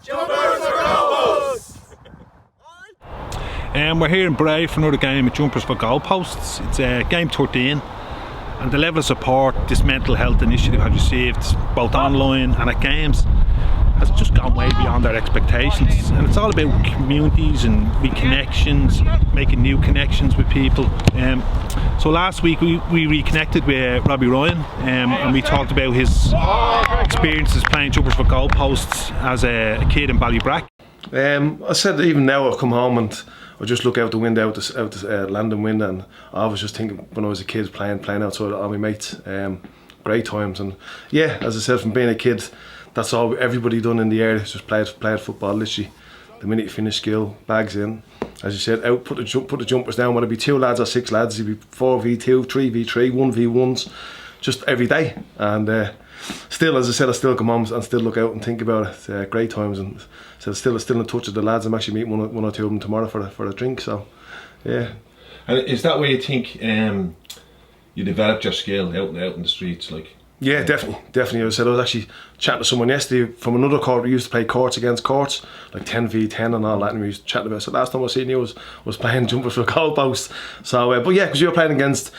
Jumpers for Goalposts! We're here in Bray for another game of Jumpers for Goalposts. It's game 13, and the level of support this mental health initiative has received, both online and at games, has just gone way beyond our expectations. And it's all about communities and reconnections, making new connections with people. So last week we reconnected with Robbie Ryan, and we talked about his experiences playing Jumpers for Goalposts as a kid in Ballybrack. I said even now I come home and I just look out the window, out the landing window, and I was just thinking when I was a kid playing outside with all my mates. Great times, and yeah, as I said, from being a kid, that's all everybody done in the area, just played football literally. The minute you finish school, bags in, as you said, out, put the jumpers down, whether it be 2 lads or 6 lads, it'd be 4v2, 3v3, 1v1s, just every day. And still, as I said, I still come home and still look out and think about it. Great times, and so still in touch with the lads. I'm actually meeting one or two of them tomorrow for a drink. So, yeah. And is that where you think you developed your skill out in the streets, like? Yeah, definitely. As I said, I was actually chatting to someone yesterday from another court. We used to play courts against courts, like 10v10 and all that, and we used to chat about it. So last time I seen you was playing Jumpers for Goalposts. So, but yeah, because you were playing against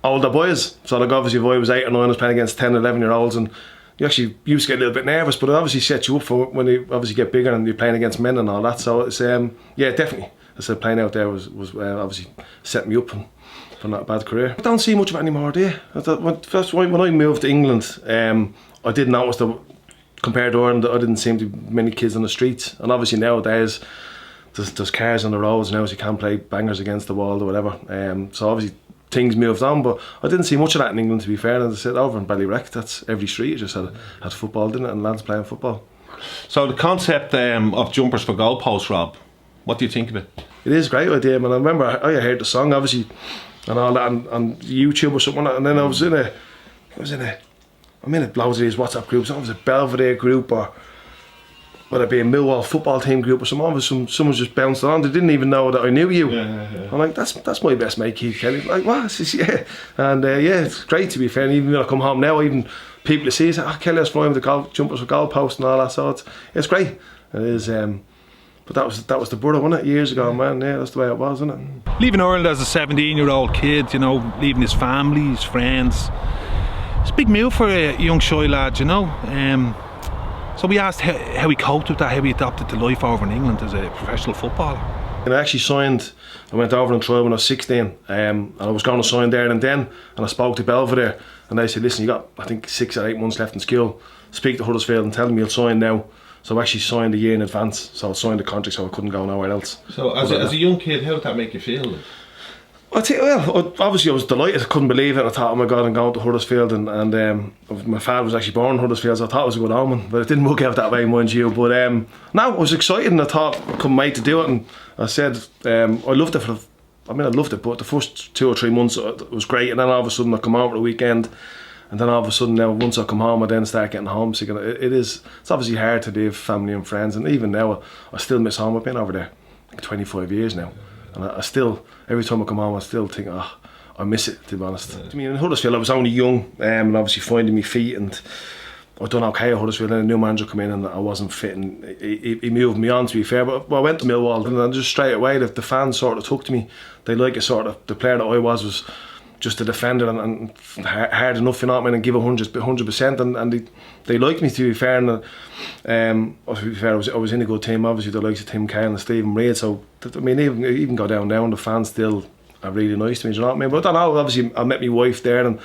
older boys. So like obviously if I was 8 or 9, I was playing against 10, 11-year-olds, and you actually used to get a little bit nervous, but it obviously sets you up for when you obviously get bigger and you're playing against men and all that. So it's yeah, definitely. I said playing out there was obviously set me up for not a bad career. I don't see much of it anymore, do you? When I moved to England, I did notice that compared to Ireland, I didn't seem to be many kids on the streets. And obviously nowadays, there's cars on the roads now, so you can't play bangers against the wall or whatever. So obviously things moved on, but I didn't see much of that in England, to be fair. And as I said, over in Ballybrack, that's every street just had football, didn't it? And lads playing football. So the concept of Jumpers for Goalposts, Rob, what do you think of it? It is a great idea, man. I remember I heard the song, obviously, and all that on YouTube or something, and then I'm in loads of these WhatsApp groups. I was a Belvedere group, or whether it be a Millwall football team group or someone's just bounced on. They didn't even know that I knew you. Yeah. I'm like, that's my best mate, Keith Kelly. Like, what? Yeah. And yeah, it's great, to be fair. And even when I come home now, even people that see it say, oh, Kelly was flying with the Jumpers for Goalposts and all that. So it's great. It is. But that was the brother, wasn't it? Years ago, man. Yeah, that's the way it was, isn't it? Leaving Ireland as a 17-year-old kid, you know, leaving his family, his friends. It's a big move for a young shy lad, you know. So we asked how he coped with that, how he adapted to life over in England as a professional footballer. And I actually I went over on trial when I was 16, and I was going to sign there and then, and I spoke to Belvedere, and they said, listen, you got, I think, 6 or 8 months left in school. Speak to Huddersfield and tell them you'll sign now. So I actually signed a year in advance, so I signed the contract so I couldn't go nowhere else. So as a young kid, how did that make you feel? I think, well, obviously I was delighted, I couldn't believe it. I thought, oh my God, I'm going to Huddersfield, and my father was actually born in Huddersfield, so I thought it was a good omen, but it didn't work out that way, mind you. But no, I was excited, and I thought I couldn't wait to do it, and I said, I loved it I loved it, but the first 2 or 3 months it was great, and then all of a sudden I come over the weekend, and then all of a sudden now, once I come home, I then start getting homesick, and it's obviously hard to leave family and friends, and even now I still miss home. I've been over there like 25 years now, and I still, every time I come home, I still think, oh, I miss it, to be honest. Yeah. I mean, in Huddersfield I was only young, and obviously finding my feet, and I'd done okay at Huddersfield, and a new manager come in and I wasn't fit, and he moved me on, to be fair. But I went to Millwall, and then just straight away the fans sort of took to me. They like a sort of, the player that I was just a defender and hard enough, you know what I mean, and give 100%, and they liked me, to be fair. And to be fair, I was in a good team, obviously, the likes of Tim Cahill and Stephen Reid. So I mean, even go down now, and the fans still are really nice to me, you know what I mean. But I don't know, obviously I met my wife there, and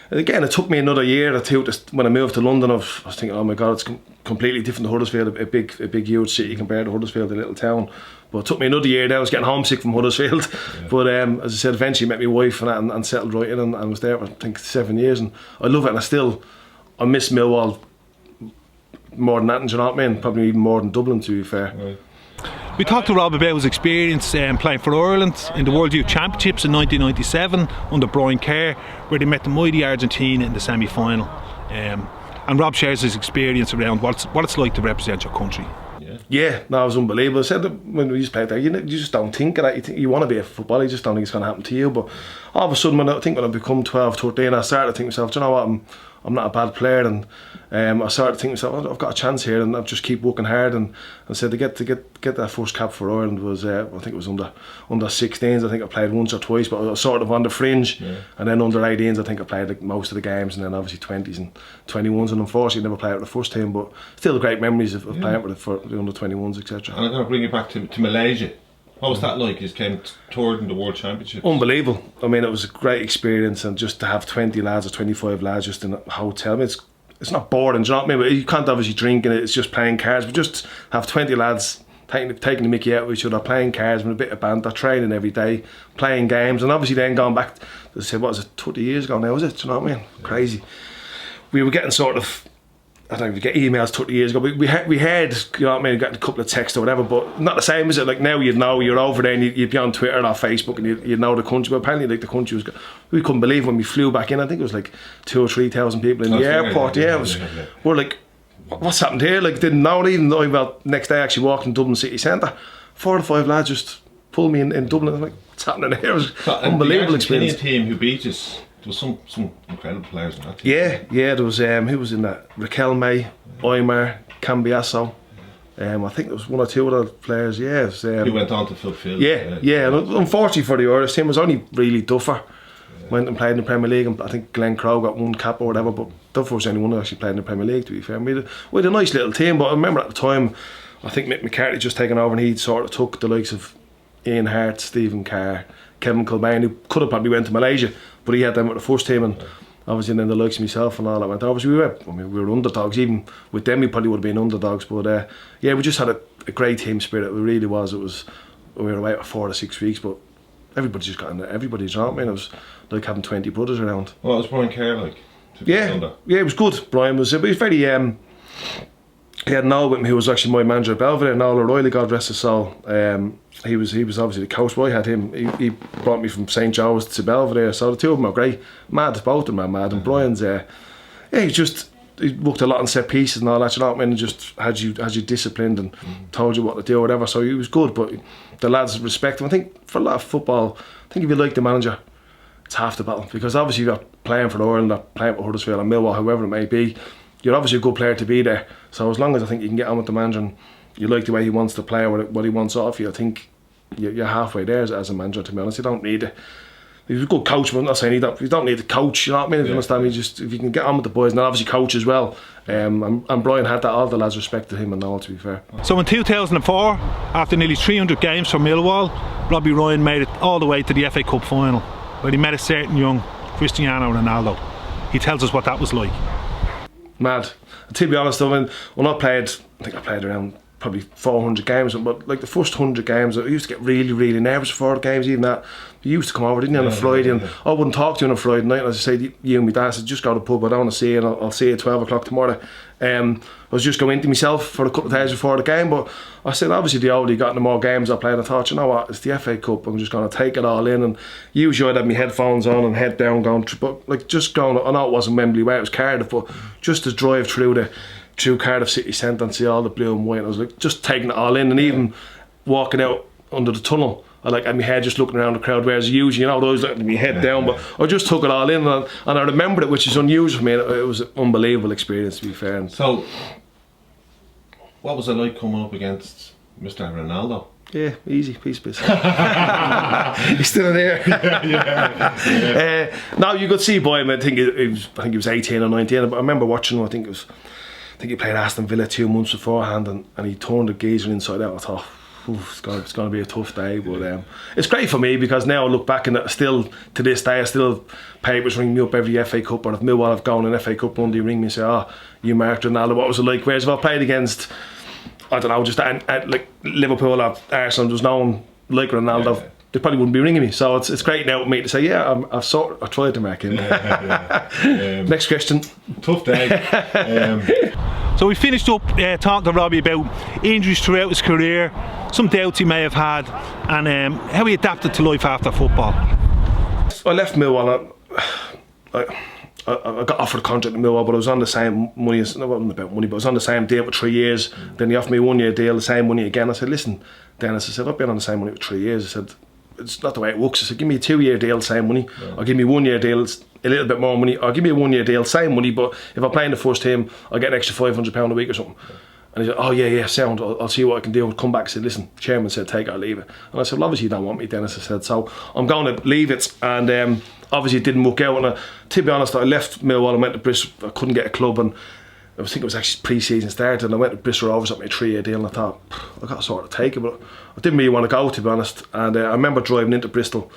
again, it took me another year or two when I moved to London. I was thinking, oh my God, it's completely different to Huddersfield, a big huge city compared to Huddersfield, a little town. But it took me another year. Then I was getting homesick from Huddersfield. Yeah. But as I said, eventually met my wife and settled right in, and was there for, I think, 7 years, and I love it. And I miss Millwall more than that, do you know what I mean? Probably even more than Dublin, to be fair. Right. We talked to Rob about his experience playing for Ireland in the World Youth Championships in 1997 under Brian Kerr, where they met the mighty Argentina in the semi-final. And Rob shares his experience around what it's like to represent your country. Yeah, no, it was unbelievable. I said that when we used to play there, you just don't think of that. You want to be a footballer, you just don't think it's going to happen to you. But all of a sudden, when I become 12, 13, I started to think to myself, do you know what, I'm not a bad player, and I started thinking to myself, I've got a chance here, and I'll just keep working hard. And said to get that first cap for Ireland was I think it was under 16s. I think I played once or twice, but I was sort of on the fringe. And then under 18s, I think I played like most of the games, and then obviously 20s and 21s, and unfortunately never played with the first team. But still great memories of playing with it for the under 21s, etc. And I'm going to bring you back to Malaysia. What was that like? You came toured in the World Championships. Unbelievable. I mean, it was a great experience, and just to have 20 lads or 25 lads just in a hotel. I mean, it's not boring, do you know what I mean? You can't obviously drink in it, it's just playing cards, but just have 20 lads taking the mickey out with each other, playing cards with a bit of banter, training every day, playing games, and obviously then going back, I said, what was it, 20 years ago now, was it? Do you know what I mean? Crazy. We were getting sort of, I don't know, we get emails 30 years ago, we heard, you know what I mean, getting a couple of texts or whatever, but not the same as it. Like now you'd know, you're over there and you'd be on Twitter or Facebook and you'd know the country, but apparently like the country was, we couldn't believe when we flew back in, I think it was like 2,000 or 3,000 people in the airport, it was, we're like, what's happened here? Like didn't know it, even though about next day I actually walked in Dublin city centre, 4 or 5 lads just pulled me in Dublin, I was like, what's happening here? It was unbelievable experience. The team who beat us, there was some incredible players in that team. Yeah, there was who was in that? Raquel May, Oymar, Cambiasso. I think there was 1 or 2 other players. Yeah, it was, who went on to fulfil. Yeah. And unfortunately for the Irish team, it was only really Duffer went and played in the Premier League, and I think Glenn Crowe got 1 cap or whatever. But Duffer was the only one who actually played in the Premier League. To be fair, we had a nice little team. But I remember at the time, I think Mick McCarthy just taken over, and he sort of took the likes of Ian Hart, Stephen Carr, Kevin Kilbane, who could have probably went to Malaysia, but he had them with the first team, and obviously then the likes of myself and all that went. Obviously we were underdogs, even with them we probably would have been underdogs, but yeah, we just had a great team spirit. It really was. We were away for 4 to 6 weeks, but everybody just got in there. Everybody's around me, and it was like having 20 brothers around. What was Brian Kerr like? Yeah, it was good. Brian was very he had Noel with me, who was actually my manager at Belvedere, Noel O'Reilly, God rest his soul. He was obviously the coach, but I had him. He brought me from St. Joe's to Belvedere, so the two of them are great. Mad, both of them are mad. And Brian's, he worked a lot on set pieces and all that, you know what I mean, and just had you disciplined and told you what to do or whatever, so he was good. But the lads respect him. I think for a lot of football, I think if you like the manager, it's half the battle, because obviously you're playing for Ireland or playing for Huddersfield or Millwall, whoever it may be, you're obviously a good player to be there. So as long as I think you can get on with the manager and you like the way he wants to play or what he wants off you, I think you're halfway there as a manager, to be honest. You don't need it. He's a good coach, but I'm not saying you don't need a coach, you know what I mean? If you understand me, just if you can get on with the boys, and obviously coach as well. And Brian had that, all the lads respected him and all, to be fair. So in 2004, after nearly 300 games for Millwall, Robbie Ryan made it all the way to the FA Cup final, where he met a certain young Cristiano Ronaldo. He tells us what that was like. Mad. To be honest, I mean, when I think I played around probably 400 games, but like the first 100 games, I used to get really, really nervous before the games. Even that, you used to come over, didn't you, on a Friday, and I wouldn't talk to you on a Friday night. And as I say, you and my dad said, just go to the pub, I don't want to see you, and I'll see you at 12 o'clock tomorrow. I was just going into myself for a couple of days before the game, but I said, obviously the older you got, the more games I played, I thought, you know what, it's the FA Cup, I'm just going to take it all in. And usually I'd have my headphones on and head down going, but like just going, I know it wasn't Wembley Way, it was Cardiff, but just to drive through Cardiff city centre and see all the blue and white, I was like just taking it all in. And even walking out under the tunnel, I had my head just looking around the crowd, whereas usually, you know, those looking my head down, but I just took it all in, and I remembered it, which is unusual for me. It was an unbelievable experience, to be fair. And so, what was it like coming up against Mr. Ronaldo? Yeah, easy, piece of business. He's still there. No, you could see by him. I think he was 18 or 19. But I remember watching him. I think he played Aston Villa 2 months beforehand, and he turned the geezer inside out. I thought, it's going to be a tough day, but it's great for me, because now I look back and still to this day, I still papers ring me up every FA Cup, or if Millwall have gone in FA Cup Monday, ring me and say, oh, you marked Ronaldo, what was it like? Whereas if I played against, I don't know, just like Liverpool or Arsenal, there's no one like Ronaldo, they probably wouldn't be ringing me. So it's great now with me to say, yeah, I tried to mark him. Next question. Tough day. So we finished up talking to Robbie about injuries throughout his career, some doubts he may have had, and how he adapted to life after football. I left Millwall. I got offered a contract in Millwall, but I was on the same money. It wasn't about money, but I was on the same deal for 3 years. Then he offered me a 1 year deal, the same money again. I said, listen, Dennis, I said, I've been on the same money for 3 years. I said, it's not the way it works. So give me a 2-year deal, same money, or give me 1-year deal, a little bit more money, or give me a 1-year deal, same money, but if I play in the first team, I'll get an extra £500 a week or something. And he said, oh yeah, sound, I'll see what I can do. I'll come back and said, listen, chairman said take it or leave it. And I said, well, obviously you don't want me, Dennis. I said, so I'm going to leave it. And obviously it didn't work out. And to be honest, I left Millwall and went to Bristol. I couldn't get a club, and I think it was actually pre-season started, and I went to Bristol Rovers at my 3-year deal, and I thought, I got to sort of take it, but I didn't really want to go, to be honest. And I remember driving into Bristol,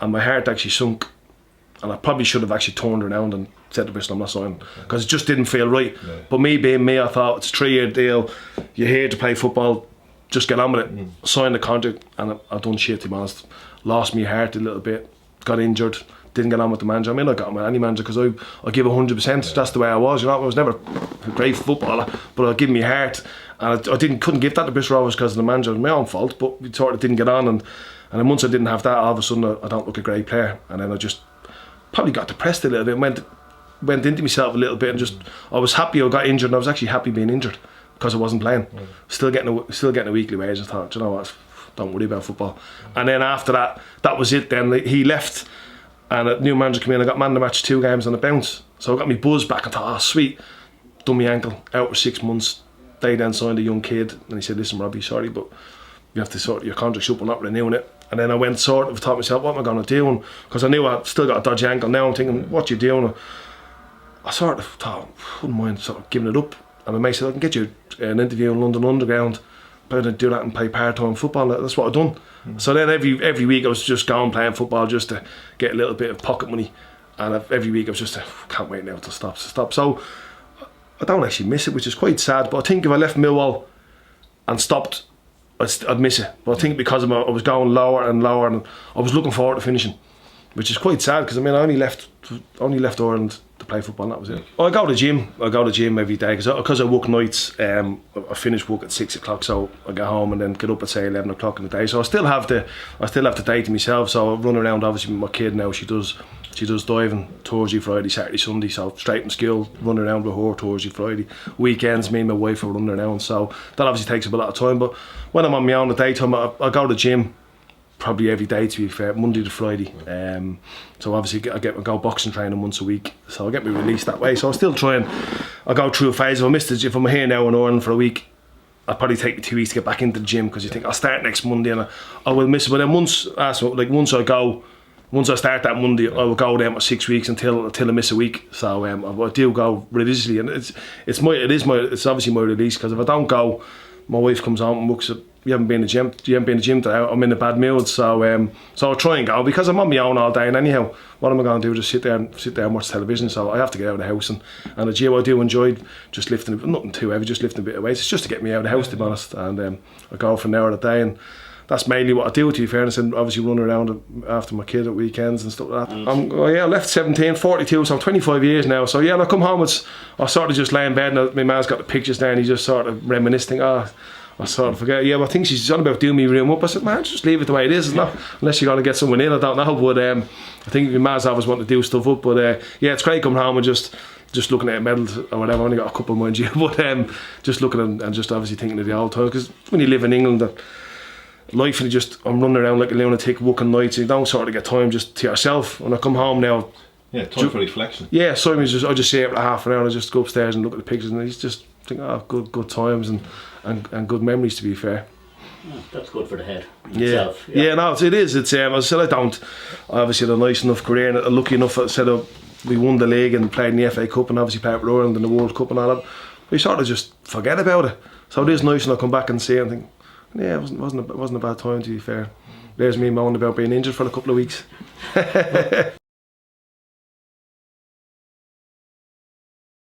and my heart actually sunk, and I probably should have actually turned around and said to Bristol, I'm not signing, because it just didn't feel right. Yeah. But me being me, I thought, it's a 3-year deal, you're here to play football, just get on with it. Signed the contract, and I done shit, to be honest. Lost my heart a little bit, got injured, didn't get on with the manager. I mean, I got on with any manager because I give 100%. Yeah. That's the way I was. You know, I was never a great footballer, but I give me heart, and I couldn't give that to Bristol Rovers because the manager was my own fault. But we sort of didn't get on, and once I didn't have that, all of a sudden I don't look a great player, and then I just probably got depressed a little bit. Went into myself a little bit, and just I was happy I got injured, and I was actually happy being injured because I wasn't playing. Still getting a weekly wage. I thought, you know what, don't worry about football. And then after that was it. Then he left. And a new manager came in, I got man of the match 2 games on a bounce. So I got me buzz back, I thought, oh sweet. Done my ankle, out for 6 months. They then signed a young kid, and he said, listen Robbie, sorry, but you have to sort your contract's up, we're not renewing it. And then I went thought to myself, what am I going to do? Because I knew I still got a dodgy ankle. Now I'm thinking, what you doing? I sort of thought, wouldn't mind sort of giving it up. And my mate said, I can get you an interview in London Underground. Better do that and play part-time football. That's what I've done. So then every week I was just going playing football just to get a little bit of pocket money, and every week I was just can't wait now to stop. So I don't actually miss it, which is quite sad. But I think if I left Millwall and stopped, I'd miss it. But I think because I was going lower and lower, and I was looking forward to finishing, which is quite sad because I mean I only left Ireland to play football, and that was it. I go to the gym every day because I work nights. I finish work at 6 o'clock, so I get home and then get up at say 11 o'clock in the day. So I still have the day to myself. So I run around obviously with my kid now. She does diving Thursday, Friday, Saturday, Sunday. So straight from school, run around with her Thursday, Friday. Weekends, me and my wife are running around. So that obviously takes up a lot of time. But when I'm on my own at daytime, I go to the gym probably every day, to be fair, Monday to Friday. So obviously I go boxing training once a week, so I get me released that way. So I still try and I go through a phase. If I'm here now in Ireland for a week, I'll probably take me 2 weeks to get back into the gym, because you think I'll start next Monday and I will miss it. But then once I start that Monday, I will go down for 6 weeks until I miss a week. So I do go religiously, and it's obviously my release, because if I don't go, my wife comes home and looks at, you haven't been to the gym today, I'm in a bad mood. So I try and go, because I'm on my own all day, and anyhow, what am I going to do? Just sit there and watch television? So I have to get out of the house, and the gym, I do enjoy just lifting, nothing too heavy, just lifting a bit of weights. It's just to get me out of the house, to be honest. And I go for an hour a day, and that's mainly what I do, to be fairness, and obviously run around after my kid at weekends and stuff like that. I left 17, 42, so I'm 25 years now. So yeah, and I come home, I sort of just lay in bed, and my man's got the pictures there, and he's just sort of reminiscing. I sort of forget. Yeah, well, I think she's on about doing me room up. I said, man, just leave it the way it is. Not unless you're going to get someone in. I don't know, but I think my man's always wanting to do stuff up. But yeah, it's great coming home and just looking at medals or whatever. I only got a couple, mind you, but just looking and just obviously thinking of the old times. Because when you live in England, life, and I'm running around like a lunatic, working nights, and you don't sort of get time just to yourself. When I come home now, yeah, time for reflection. Yeah, so I just stay for half an hour, and I just go upstairs and look at the pictures, and I just think, good times and good memories, to be fair. That's good for the head itself. Yeah, no, it is. It's as I said, obviously had a nice enough career, and lucky enough, I said we won the league and played in the FA Cup, and obviously played with Ireland in the World Cup and all that. We sort of just forget about it. So it is nice when I come back and see it and think, yeah, it wasn't a bad time, to be fair. There's me moaning about being injured for a couple of weeks.